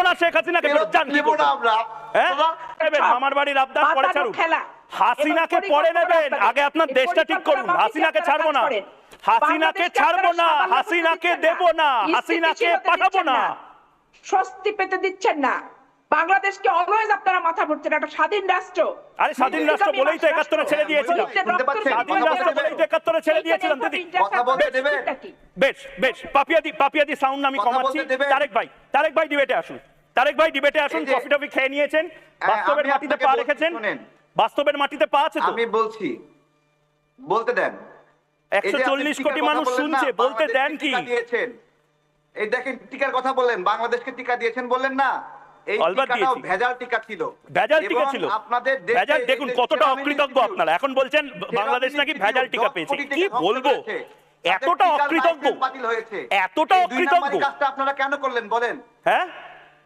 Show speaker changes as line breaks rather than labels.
না শেখ হাসিনাকে জান কি করব
আমরা
মামার বাড়ির আবদার পরে ছাড়ুন হাসিনাকে পরে নেবেন আগে আপনার দেশটা ঠিক করুন হাসিনাকে ছাড়বো না হাসিনাকে ছাড়বো না হাসিনাকে দেব না হাসিনাকে পাঠাবো না
স্বস্তি পেতে দিচ্ছেন না বাংলাদেশকে অলওয়েজ আপনারা মাথা ভরছেন একটা স্বাধীন রাষ্ট্র
আরে স্বাধীন রাষ্ট্র বলেই তো 71 এ ছেড়ে দিয়েছিলাম স্বাধীন রাষ্ট্র বলেই তো 71 এ ছেড়ে দিয়েছিলাম দিদি
কথা বলতে দেবে
বেশ বেশ পাপিয়াদি সাউন্ড আমি কমাচ্ছি তারেক ভাই ডিবেটে আসুন কফি টফি খেয়ে নিয়েছেন বাস্তবের মাটিতে পা রেখেছেন বাস্তবের মাটিতে পা আছে তো
আমি বলছি বলতে দেন
140 কোটি মানুষ শুনছে বলতে দেন কি
এই দেখেন টিকার কথা বললেন বাংলাদেশকে টিকা দিয়েছেন বললেন না এই টিকাটাও ভেজাল টিকা ছিল
আপনাদের ভেজাল দেখুন কতটা অকৃতজ্ঞ আপনারা এখন বলছেন বাংলাদেশ নাকি ভেজাল টিকা পেয়েছে কি বলবো এতটা অকৃতজ্ঞ
বাতিল হয়েছে
এতটা অকৃতজ্ঞ
কাজটা আপনারা কেন করলেন বলেন
হ্যাঁ